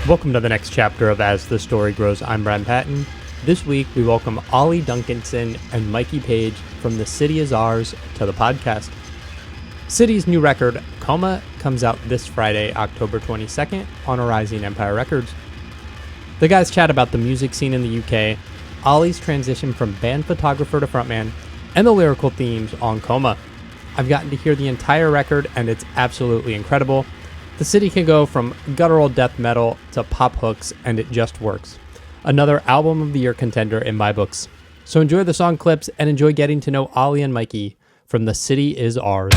Welcome to the next chapter of As the Story Grows. I'm Brian Patton. This week, we welcome Ollie Duncanson and Mikey Page from The City Is Ours to the podcast. City's new record, Coma, comes out this Friday, October 22nd on Rising Empire Records. The guys chat about the music scene in the UK, Ollie's transition from band photographer to frontman, and the lyrical themes on Coma. I've gotten to hear the entire record, and it's absolutely incredible. The City can go from guttural death metal to pop hooks, and it just works. Another album of the year contender in my books. So enjoy the song clips and enjoy getting to know Ollie and Mikey from The City Is Ours.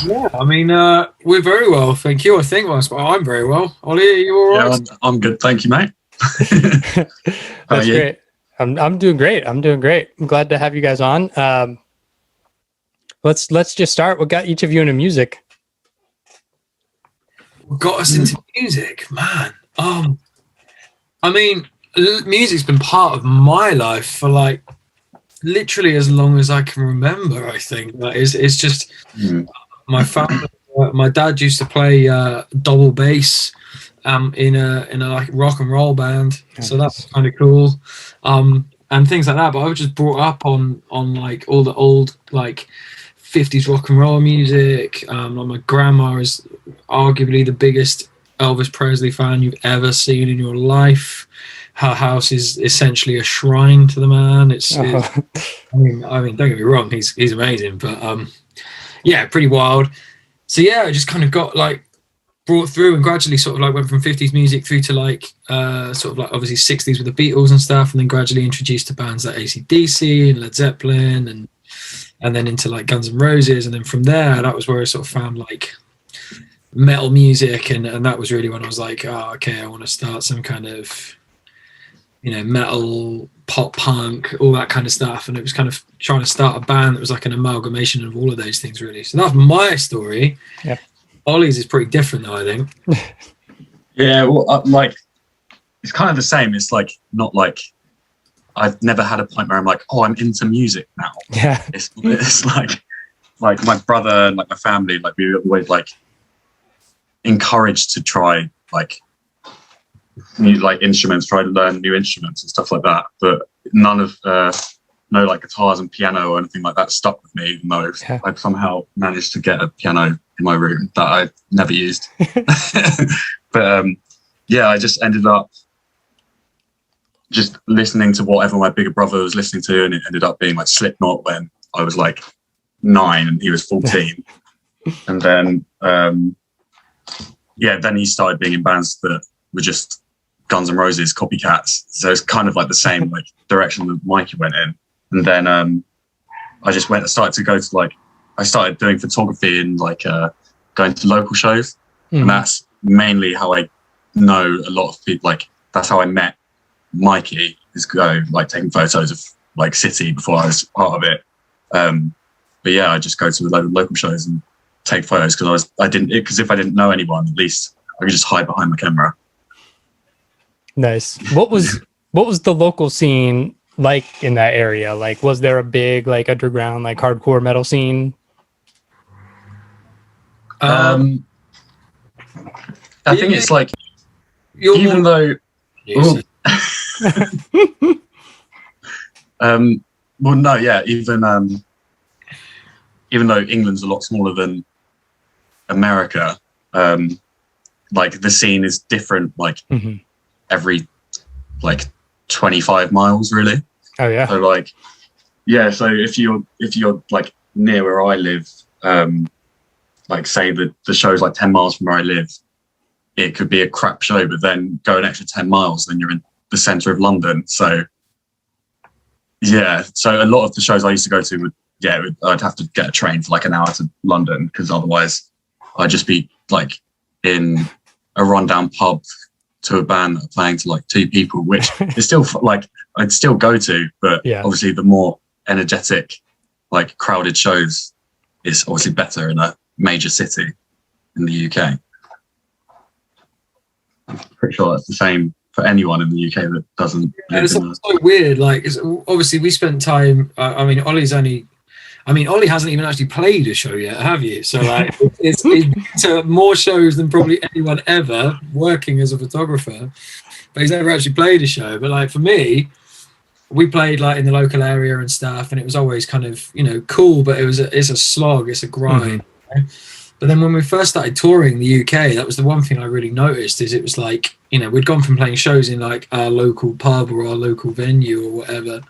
Yeah, I mean, we're very well, thank you. I think I'm very well. Ollie, are you all right? Yeah, I'm good, thank you, mate. That's great. I'm doing great. I'm glad to have you guys on. Let's just start. What got each of you into music? What got us into music, man? I mean, music's been part of my life for like literally as long as I can remember. I think it's just my family. My dad used to play double bass in a like rock and roll band, so that's kind of cool, and things like that. But I was just brought up on like all the old like 50s rock and roll music. My grandma is arguably the biggest Elvis Presley fan you've ever seen in your life. Her house is essentially a shrine to the man. I mean, don't get me wrong, he's amazing, but yeah, pretty wild. So yeah, I just kind of got like brought through and gradually sort of like went from 50s music through to like sort of like obviously 60s with the Beatles and stuff, and then gradually introduced to bands like AC/DC and Led Zeppelin and then into like Guns N' Roses, and then from there that was where I sort of found like metal music, and that was really when I was like, oh, okay, I want to start some kind of, you know, metal, pop punk, all that kind of stuff. And it was kind of trying to start a band that was like an amalgamation of all of those things, really. So that's my story. Yeah. Ollie's is pretty different, though, I think. Yeah, well, like, it's kind of the same. It's like, not like, I've never had a point where I'm like, oh, I'm into music now. Yeah. It's like my brother and like my family, like we were always like encouraged to try like new like instruments, try to learn new instruments and stuff like that. But none of no like guitars and piano or anything like that stuck with me, even though I'd somehow managed to get a piano in my room that I never used. But yeah, I just ended up just listening to whatever my bigger brother was listening to, and it ended up being like Slipknot when I was like 9 and he was 14. And then then he started being in bands that were just Guns N' Roses copycats. So it's kind of like the same like direction that Mikey went in. And then I started doing photography and like going to local shows. And that's mainly how I know a lot of people. Like that's how I met Mikey, is like taking photos of like City before I was part of it. But yeah, I just go to a load of local shows and take photos because if I didn't know anyone, at least I could just hide behind my camera. Nice. What was the local scene like in that area? Like, was there a big like underground like hardcore metal scene? I think it's like even though well no yeah even though England's a lot smaller than America, like the scene is different like every like 25 miles really. Oh yeah. So like yeah, so if you're like near where I live, like say the show's like 10 miles from where I live, it could be a crap show, but then go an extra 10 miles, then you're in the centre of London. So yeah, so a lot of the shows I used to go to I'd have to get a train for like an hour to London, because otherwise I'd just be like in a rundown pub to a band that are playing to like 2 people, which is still like I'd still go to, but obviously the more energetic, like crowded shows is obviously better in a major city in the UK. I'm pretty sure that's the same for anyone in the UK that doesn't live it's so weird. Like, obviously we spent time. Ollie hasn't even actually played a show yet, have you? So like, it's been to more shows than probably anyone ever working as a photographer, but he's never actually played a show. But like for me, we played like in the local area and stuff, and it was always kind of, you know, cool, but it's a slog, it's a grind. You know? But then when we first started touring the UK, that was the one thing I really noticed, is it was like, you know, we'd gone from playing shows in like our local pub or our local venue or whatever.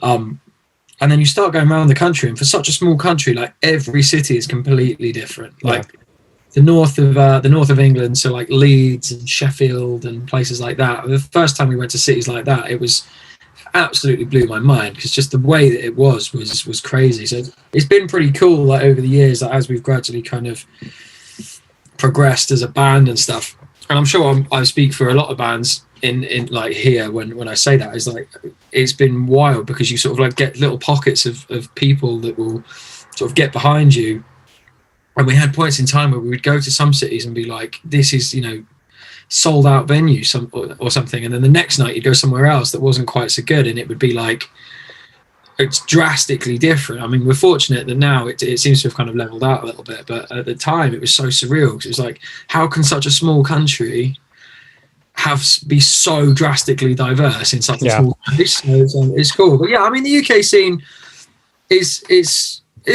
And then you start going around the country, and for such a small country, like every city is completely different. Like the north of England, so like Leeds and Sheffield and places like that. The first time we went to cities like that, it was absolutely blew my mind, because just the way that it was crazy. So it's been pretty cool, like over the years, like, as we've gradually kind of progressed as a band and stuff. And I'm sure I speak for a lot of bands in like here when I say that, is like it's been wild, because you sort of like get little pockets of people that will sort of get behind you. And we had points in time where we would go to some cities and be like, this is, you know, sold out venue or something, and then the next night you'd go somewhere else that wasn't quite so good, and it would be like, it's drastically different. I mean, we're fortunate that now it seems to have kind of leveled out a little bit, but at the time it was so surreal, because it was like, how can such a small country be so drastically diverse in such a small place? So it's cool. But yeah, I mean, the UK scene is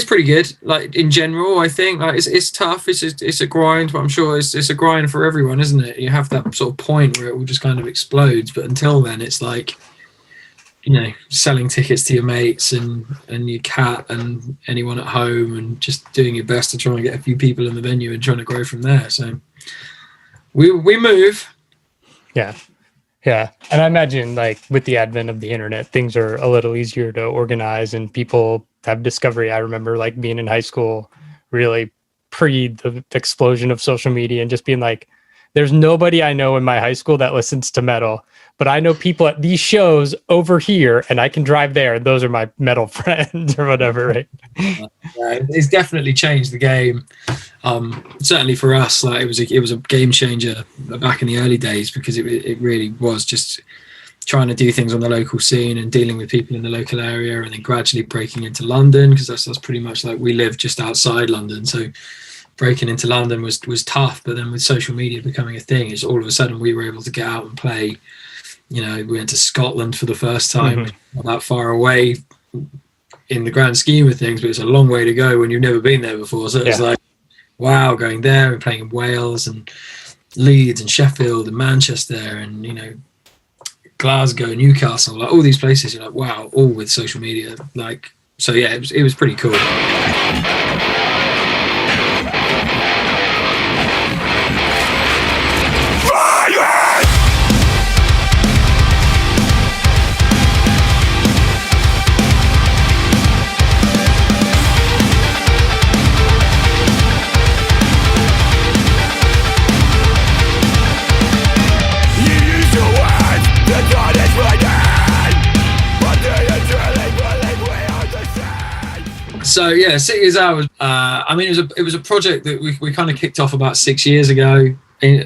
pretty good, like in general. I think like it's tough, it's a grind, but I'm sure it's a grind for everyone, isn't it? You have that sort of point where it will just kind of explodes, but until then it's like, you know, selling tickets to your mates and your cat and anyone at home, and just doing your best to try and get a few people in the venue and trying to grow from there. So we move. Yeah. And I imagine like with the advent of the internet, things are a little easier to organize, and people have discovery. I remember like being in high school, really pre the explosion of social media, and just being like, there's nobody I know in my high school that listens to metal, but I know people at these shows over here, and I can drive there. Those are my metal friends or whatever, right? It's definitely changed the game. Certainly for us, like it was a game changer back in the early days, because it really was just trying to do things on the local scene and dealing with people in the local area, and then gradually breaking into London, because that's pretty much like, we live just outside London, so breaking into London was tough. But then with social media becoming a thing, it's all of a sudden we were able to get out and play. You know, we went to Scotland for the first time, not that far away in the grand scheme of things, but it's a long way to go when you've never been there before. So it's like, wow, going there and playing in Wales and Leeds and Sheffield and Manchester and, you know, Glasgow, Newcastle, like all these places. You're like, wow, all with social media. Like, so yeah, it was pretty cool. So yeah, TheCityIsOurs. I mean, it was a project that we kind of kicked off about 6 years ago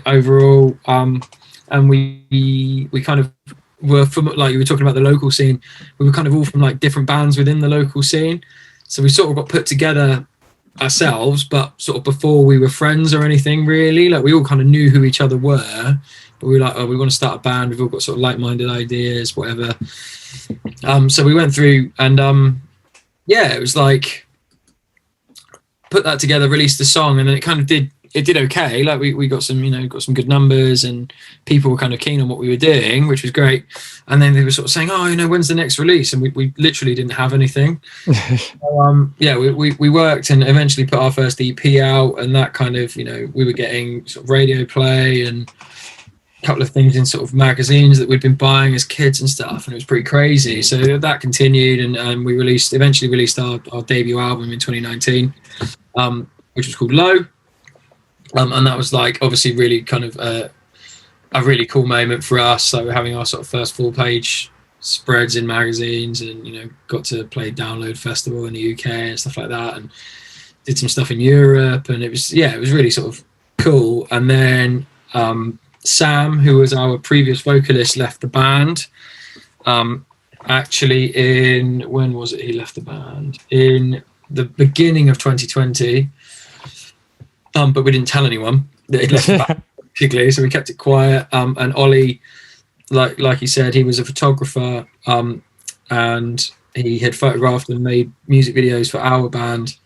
overall, and we kind of were from, like you were talking about the local scene. We were kind of all from like different bands within the local scene, so we sort of got put together ourselves, but sort of before we were friends or anything really. Like we all kind of knew who each other were, but we were like, oh, we want to start a band. We've all got sort of like-minded ideas, whatever. So we went through and. Yeah, it was like put that together, released the song, and then it kind of did it did okay. Like we got some, got some good numbers, and people were kind of keen on what we were doing, which was great. And then they were sort of saying, oh, when's the next release? And we literally didn't have anything. So, we worked and eventually put our first EP out, and that kind of, we were getting sort of radio play and a couple of things in sort of magazines that we'd been buying as kids and stuff, and it was pretty crazy. So that continued, and we eventually released our debut album in 2019, which was called Low. And that was like obviously really kind of a really cool moment for us. Like we're having our sort of first full page spreads in magazines, and got to play Download Festival in the UK and stuff like that, and did some stuff in Europe, and it was really sort of cool. And then Sam, who was our previous vocalist, left the band. Actually, when was it he left the band? In the beginning of 2020. But we didn't tell anyone that he'd left the band, particularly, so we kept it quiet. And Ollie, like he said, he was a photographer, and he had photographed and made music videos for our band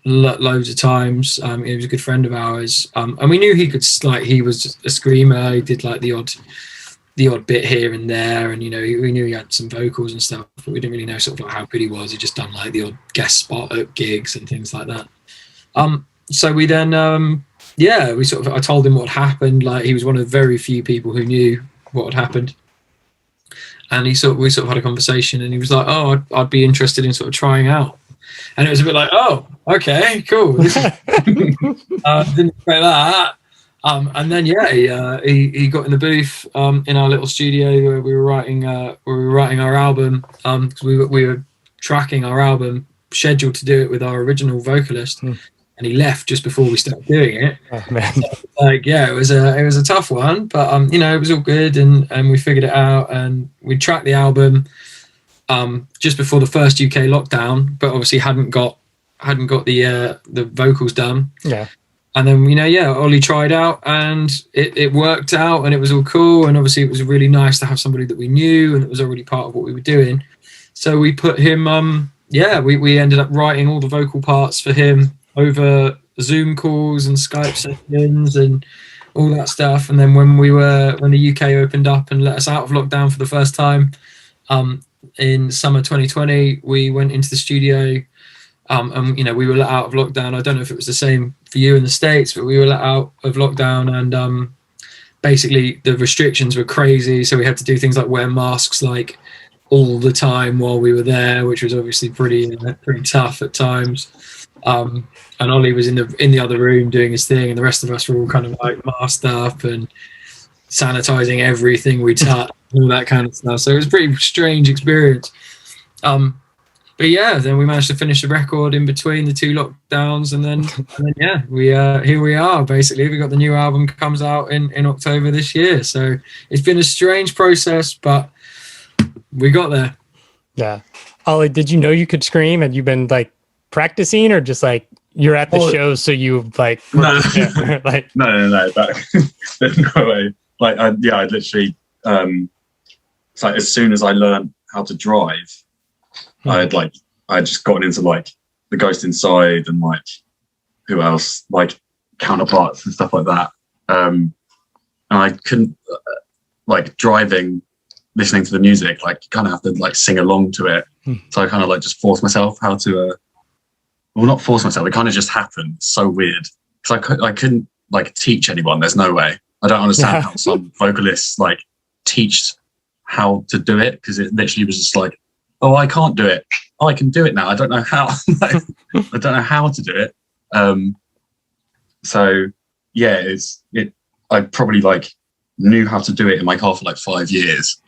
loads of times. He was a good friend of ours, and we knew he could, like, he was a screamer. He did like the odd bit here and there, and we knew he had some vocals and stuff, but we didn't really know sort of like how good he was. He just done like the odd guest spot at gigs and things like that. So we then I told him what happened. Like, he was one of the very few people who knew what had happened, and we sort of had a conversation, and he was like, oh, I'd be interested in sort of trying out. And it was a bit like, oh, okay, cool. Didn't expect that. And then he got in the booth in our little studio where we were writing our album, because we were tracking our album, scheduled to do it with our original vocalist, and he left just before we started doing it. Oh, man. So, it was a tough one, but it was all good, and we figured it out, and we tracked the album just before the first UK lockdown, but obviously hadn't got the vocals done. Yeah. And then Ollie tried out, and it worked out, and it was all cool, and obviously it was really nice to have somebody that we knew and it was already part of what we were doing. So we put him we ended up writing all the vocal parts for him over Zoom calls and Skype sessions and all that stuff. And then when the UK opened up and let us out of lockdown for the first time, in summer 2020, we went into the studio, and we were let out of lockdown. I don't know if it was the same for you in the States, but we were let out of lockdown, and basically the restrictions were crazy. So we had to do things like wear masks like all the time while we were there, which was obviously pretty tough at times. And Ollie was in the other room doing his thing, and the rest of us were all kind of like masked up and sanitizing everything we touched, all that kind of stuff. So it was a pretty strange experience. But then we managed to finish the record in between the two lockdowns, and then here we are. Basically, we got the new album comes out in October this year. So it's been a strange process, but we got there. Yeah. Ollie, did you know you could scream? Had you been like practicing, or just like you're at the shows, so you like no. like no there's no way. Like I literally it's like as soon as I learned how to drive, I just gotten into like The Ghost Inside and like who else, like Counterparts and stuff like that, and I couldn't like driving, listening to the music, like you kind of have to like sing along to it. So I kind of like just forced myself how to not force myself, it kind of just happened. It's so weird, because I couldn't like teach anyone. There's no way. I don't understand how some vocalists like teach how to do it, because it literally was just like, oh, I can't do it. Oh, I can do it now. I don't know how. I don't know how to do it. So yeah, I probably like knew how to do it in my car for like 5 years,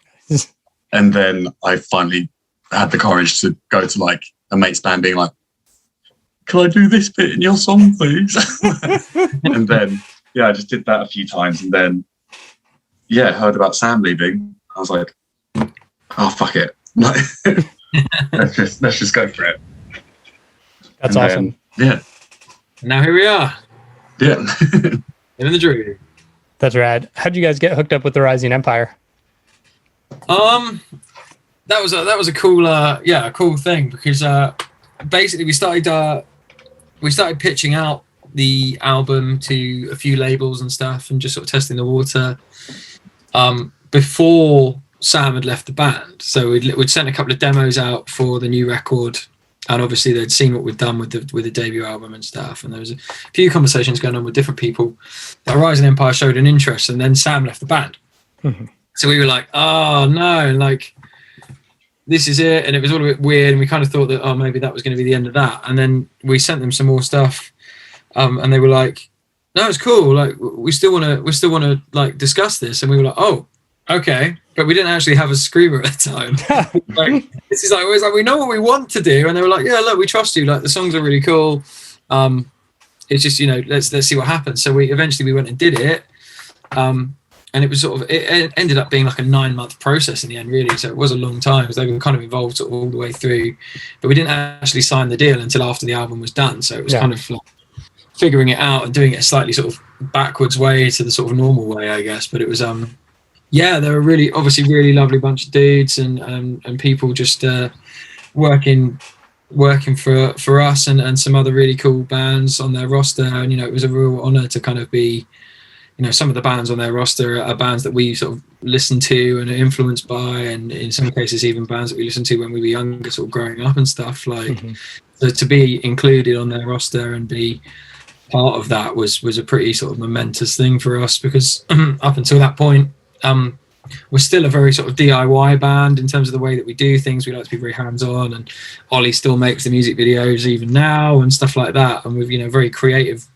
and then I finally had the courage to go to like a mate's band, being like, "Can I do this bit in your song, please?" And then I just did that a few times, and then heard about Sam leaving. I was like, "Oh, fuck it, let's just go for it." That's awesome. And now here we are. Yeah. In the dream. That's rad. How'd you guys get hooked up with the Rising Empire? That was a cool cool thing, because basically we started pitching out the album to a few labels and stuff, and just sort of testing the water before Sam had left the band. So we'd sent a couple of demos out for the new record, and obviously they'd seen what we'd done with the debut album and stuff, and there was a few conversations going on with different people. Rising Empire showed an interest, and then Sam left the band. Mm-hmm. So we were like, oh no, like this is it. And it was all a bit weird, and we kind of thought that, oh, maybe that was going to be the end of that. And then we sent them some more stuff, and they were like, no, it's cool, like we still want to like discuss this. And we were like, oh, okay. But we didn't actually have a screamer at the time. Like, this is like, always like, we know what we want to do. And they were like, yeah, look, we trust you, like the songs are really cool. It's just, let's see what happens. So we eventually went and did it. And it was it ended up being like a 9-month process in the end, really. So it was a long time, because they were kind of involved sort of all the way through. But we didn't actually sign the deal until after the album was done. So it was kind of like figuring it out and doing it a slightly sort of backwards way to the sort of normal way, I guess. But it was, they were really, obviously really lovely bunch of dudes and people just working for us and some other really cool bands on their roster. And, it was a real honor to kind of be, some of the bands on their roster are bands that we sort of listen to and are influenced by, and in some cases even bands that we listened to when we were younger, sort of growing up and stuff. Like, so to be included on their roster and be part of that was a pretty sort of momentous thing for us, because up until that point, we're still a very sort of DIY band in terms of the way that we do things. We like to be very hands-on, and Ollie still makes the music videos even now and stuff like that. And we're very creative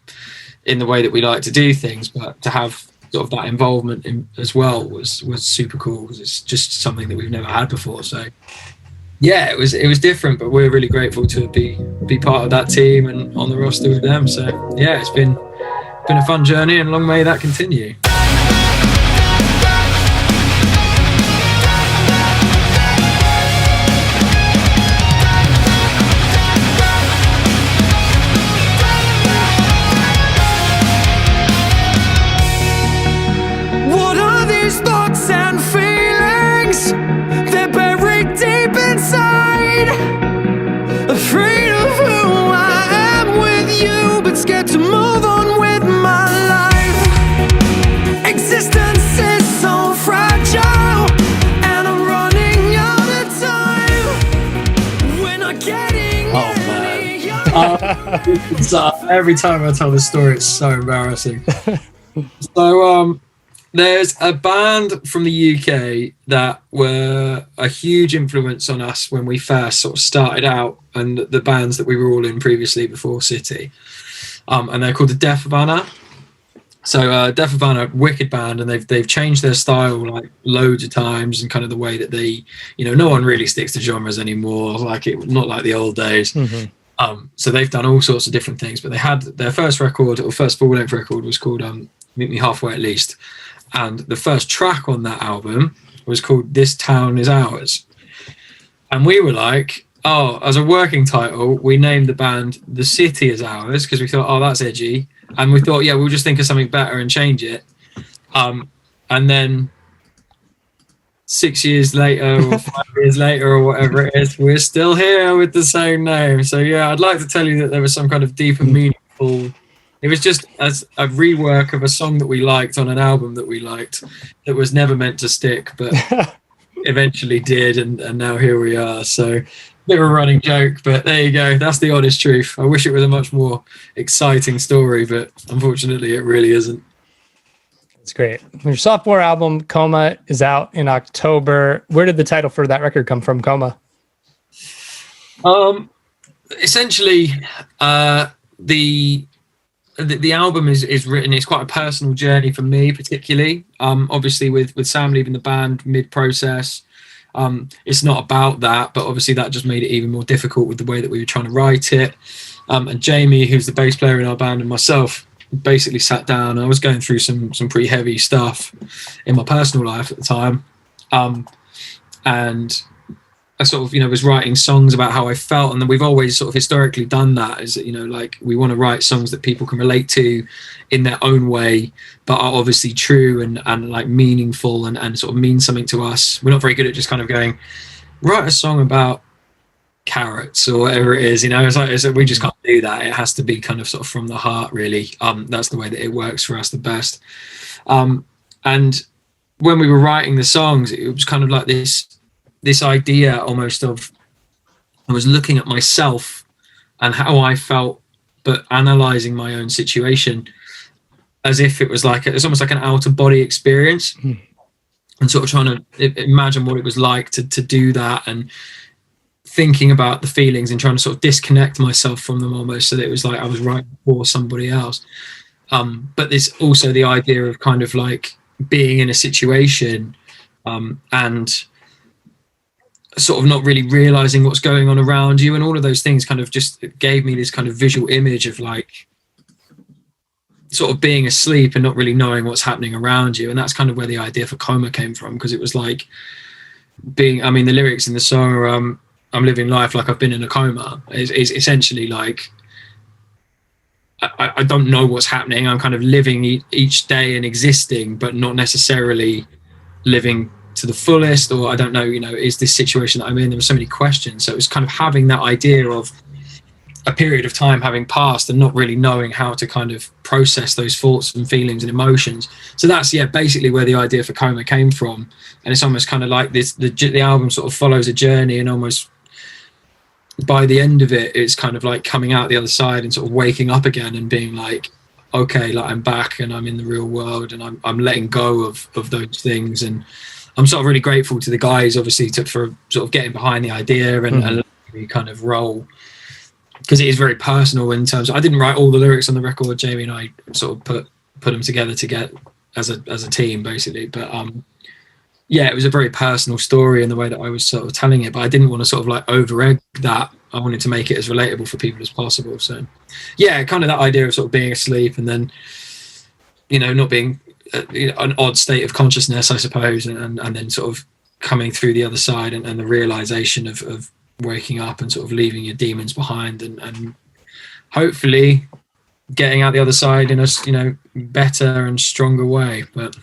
in the way that we like to do things, but to have sort of that involvement as well was super cool, because it's just something that we've never had before. So yeah, it was different, but we're really grateful to be part of that team and on the roster with them. So yeah, it's been a fun journey, and long may that continue. Every time I tell this story, it's so embarrassing. So there's a band from the UK that were a huge influence on us when we first sort of started out, and the bands that we were all in previously before City, and they're called the Death Banner. So Death Banner, wicked band, and they've changed their style like loads of times, and kind of the way that they, no one really sticks to genres anymore, not like the old days. So they've done all sorts of different things, but they had their first record, or first full-length record, was called Meet Me Halfway at Least, and the first track on that album was called This Town Is Ours. And we were like, oh, as a working title, we named the band The City Is Ours, because we thought, oh, that's edgy, and we thought, yeah, we'll just think of something better and change it. And then 6 years later or 5 years later or whatever it is, we're still here with the same name. So yeah, I'd like to tell you that there was some kind of deep and meaningful, it was just as a rework of a song that we liked on an album that we liked, that was never meant to stick, but eventually did, and now here we are. So bit of a running joke, but there you go, that's the honest truth. I wish it was a much more exciting story, but unfortunately it really isn't. It's great. Your sophomore album, Coma, is out in October. Where did the title for that record come from, Coma? Essentially, the album is written. It's quite a personal journey for me, particularly. Obviously, with Sam leaving the band mid-process, it's not about that, but obviously that just made it even more difficult with the way that we were trying to write it. And Jamie, who's the bass player in our band, and myself basically sat down. I was going through some pretty heavy stuff in my personal life at the time, and I sort of was writing songs about how I felt. And then we've always sort of historically done that, is that like we want to write songs that people can relate to in their own way, but are obviously true and like meaningful and sort of mean something to us. We're not very good at just kind of going, write a song about carrots or whatever it is, it's like we just can't do do that. It has to be kind of sort of from the heart, really. That's the way that it works for us the best. And when we were writing the songs, it was kind of like this idea almost of, I was looking at myself and how I felt, but analyzing my own situation as if it was like, it's almost like an out of body experience, and sort of trying to imagine what it was like to do that, and thinking about the feelings and trying to sort of disconnect myself from them almost, so that it was like I was writing for somebody else. But there's also the idea of kind of like being in a situation and sort of not really realizing what's going on around you, and all of those things kind of just gave me this kind of visual image of like sort of being asleep and not really knowing what's happening around you. And that's kind of where the idea for Coma came from, because it was like the lyrics in the song are I'm living life like I've been in a coma, is essentially like I don't know what's happening. I'm kind of living each day and existing, but not necessarily living to the fullest, or I don't know, is this situation that I'm in? There were so many questions. So it was kind of having that idea of a period of time having passed and not really knowing how to kind of process those thoughts and feelings and emotions. So that's, basically where the idea for Coma came from. And it's almost kind of like this, the album sort of follows a journey, and almost by the end of it, it's kind of like coming out the other side and sort of waking up again and being like, okay, like I'm back and I'm in the real world, and I'm letting go of those things. And I'm sort of really grateful to the guys, obviously, for sort of getting behind the idea and letting me kind of roll, because it is very personal in terms of, I didn't write all the lyrics on the record. Jamie and I sort of put them together to get as a team, basically. But it was a very personal story in the way that I was sort of telling it, but I didn't want to sort of like over egg that. I wanted to make it as relatable for people as possible. So kind of that idea of sort of being asleep and then, not being an odd state of consciousness, I suppose, and then sort of coming through the other side, and the realization of waking up and sort of leaving your demons behind, and hopefully getting out the other side in a better and stronger way. But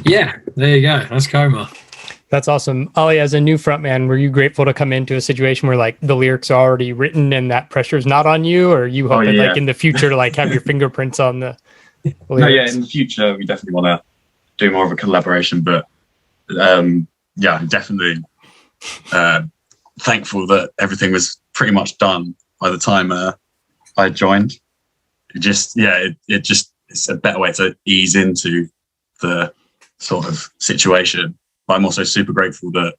there you go, that's Coma. That's awesome. Ollie, as a new frontman, were you grateful to come into a situation where like the lyrics are already written and that pressure's not on you, or are you hoping like in the future to like have your fingerprints on the lyrics? No, in the future we definitely want to do more of a collaboration, but definitely thankful that everything was pretty much done by the time I joined. It's a better way to ease into the sort of situation. But I'm also super grateful that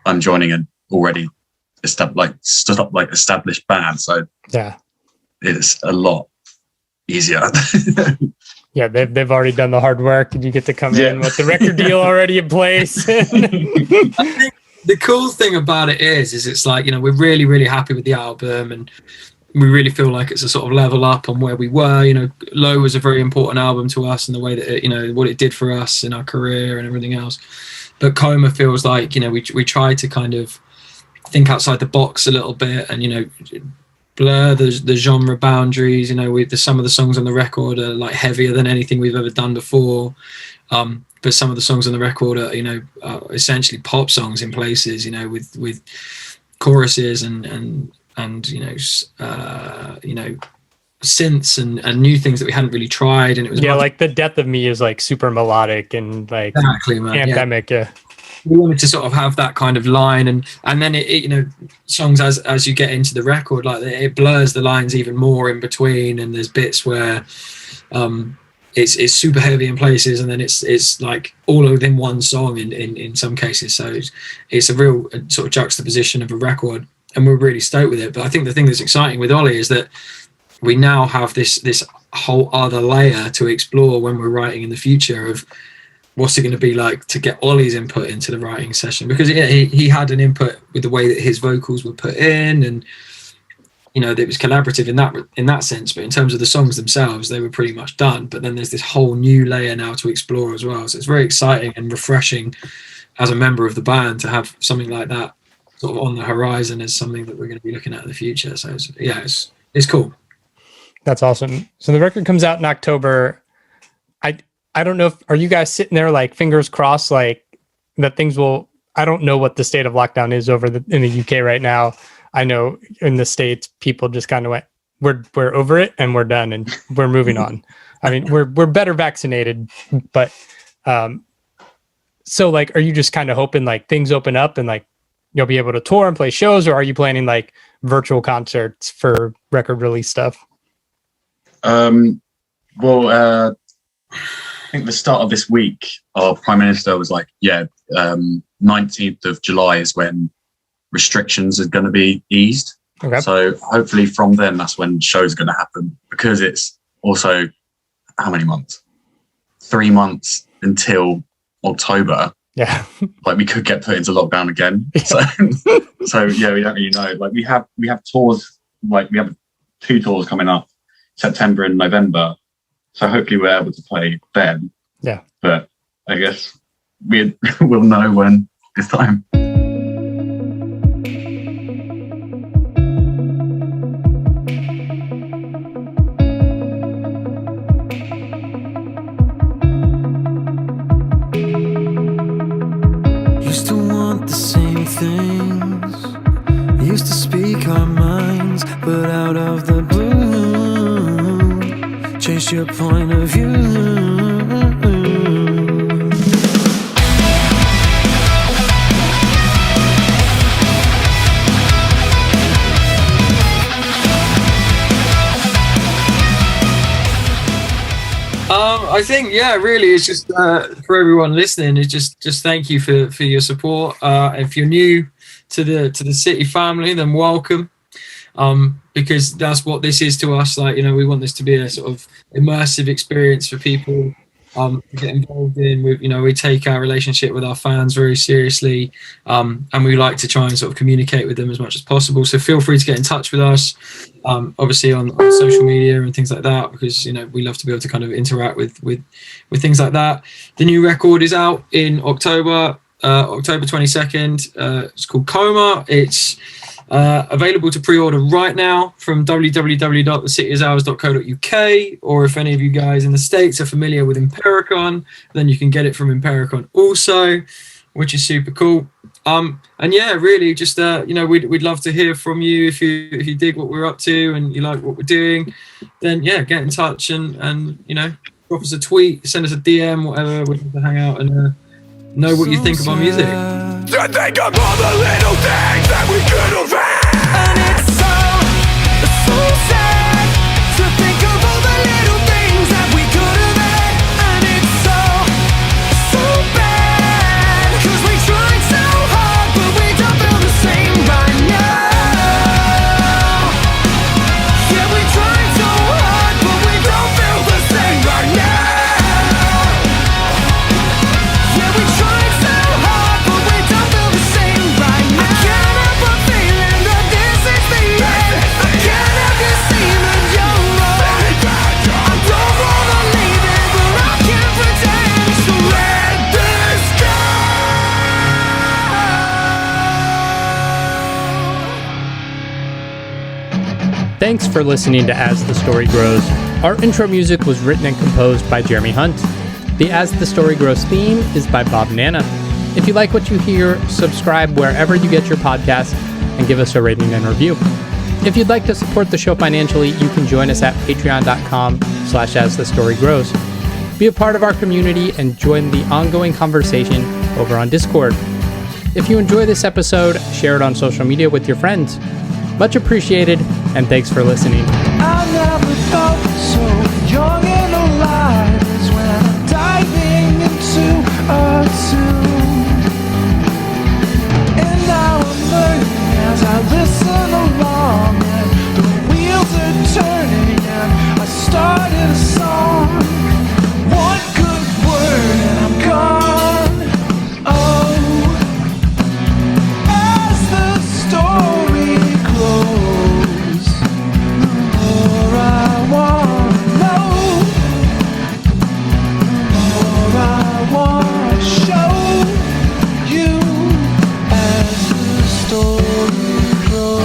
I'm joining an already established band. So it's a lot easier. They've already done the hard work, and you get to come in with the record deal already in place. I think the cool thing about it is it's like, we're really, really happy with the album, and we really feel like it's a sort of level up on where we were. Low was a very important album to us, and the way that it, what it did for us in our career and everything else. But Coma feels like, we try to kind of think outside the box a little bit, and, blur the genre boundaries. Some of the songs on the record are like heavier than anything we've ever done before. But some of the songs on the record are, essentially pop songs in places, with choruses and synths and new things that we hadn't really tried. And it was like The Death of Me is like super melodic and like exactly, man, anthemic. We wanted to sort of have that kind of line, and then it songs as you get into the record, like it blurs the lines even more in between, and there's bits where it's super heavy in places, and then it's like all within one song in some cases. So it's a real sort of juxtaposition of a record, and we're really stoked with it. But I think the thing that's exciting with Ollie is that we now have this whole other layer to explore when we're writing in the future of what's it going to be like to get Ollie's input into the writing session, because he had an input with the way that his vocals were put in, and it was collaborative in that sense. But in terms of the songs themselves, they were pretty much done. But then there's this whole new layer now to explore as well. So it's very exciting and refreshing as a member of the band to have something like that sort of on the horizon as something that we're going to be looking at in the future. So it's cool. That's awesome. So the record comes out in October. I don't know are you guys sitting there like fingers crossed, like that things will, I don't know what the state of lockdown is in the UK right now. I know in the States, people just kind of went, we're over it and we're done and we're moving on. I mean, we're better vaccinated, but so like, are you just kind of hoping like things open up and like you'll be able to tour and play shows, or are you planning like virtual concerts for record release stuff? Well, I think the start of this week, our Prime Minister was like, 19th of July is when restrictions are going to be eased. Okay. So hopefully from then, that's when shows are going to happen, because it's also, how many months? 3 months until October. Yeah. Like we could get put into lockdown again. Yeah. So yeah, we don't really know. Like we have tours, like we have 2 tours coming up, September and November. So hopefully we're able to play then. Yeah. But I guess we'll know when it's time. Used to want the same things, used to speak our minds, but out of the blue, chase your point of view. I think, yeah, really, it's just for everyone listening, it's just thank you for your support. If you're new to the City family, then welcome, because that's what this is to us. Like, you know, we want this to be a sort of immersive experience for people to get involved in. We take our relationship with our fans very seriously, and we like to try and sort of communicate with them as much as possible. So feel free to get in touch with us, obviously on social media and things like that, because we love to be able to kind of interact with things like that. The new record is out in October 22nd. It's called Coma. It's available to pre-order right now from www.TheCityIsOurs.co.uk, or if any of you guys in the States are familiar with Impericon, then you can get it from Impericon also, which is super cool. And yeah, really just we'd love to hear from you. If you dig what we're up to and you like what we're doing, then yeah, get in touch and drop us a tweet, send us a DM, whatever. We'd love to hang out and know what you think of our music. To think of all the little things that we could have had. And it's so sad to think of all the little things that we could have had. And it's so bad, 'cause we tried so hard, but we don't feel the same right now. Yeah, we tried so hard, but we don't feel the same right now. Yeah, we tried so hard, but we don't feel the same right now. I can't help but feeling that this is the end. I can't help but seeing that you're wrong. I don't wanna leave it, but I can't pretend. So let this go. Thanks for listening to As the Story Grows. Our intro music was written and composed by Jeremy Hunt. The As the Story Grows theme is by Bob Nana. If you like what you hear, subscribe wherever you get your podcasts and give us a rating and review. If you'd like to support the show financially, you can join us at patreon.com/asthestorygrows. Be a part of our community and join the ongoing conversation over on Discord. If you enjoy this episode, share it on social media with your friends. Much appreciated, and thanks for listening. I never felt so young and alive as when I'm diving into a tune. And now I'm learning as I listen along, and the wheels are turning, and I started a song. One good word and I'm gone. Oh, as the story grows, more I want to know, more I want to show you as the story grows.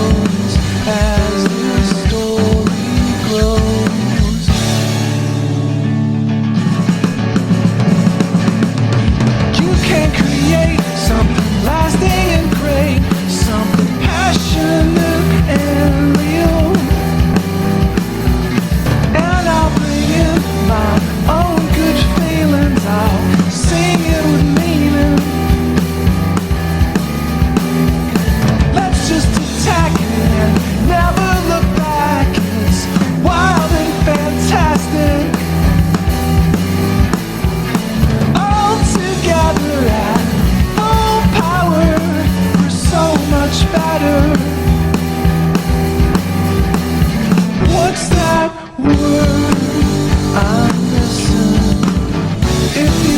that word I listen. If you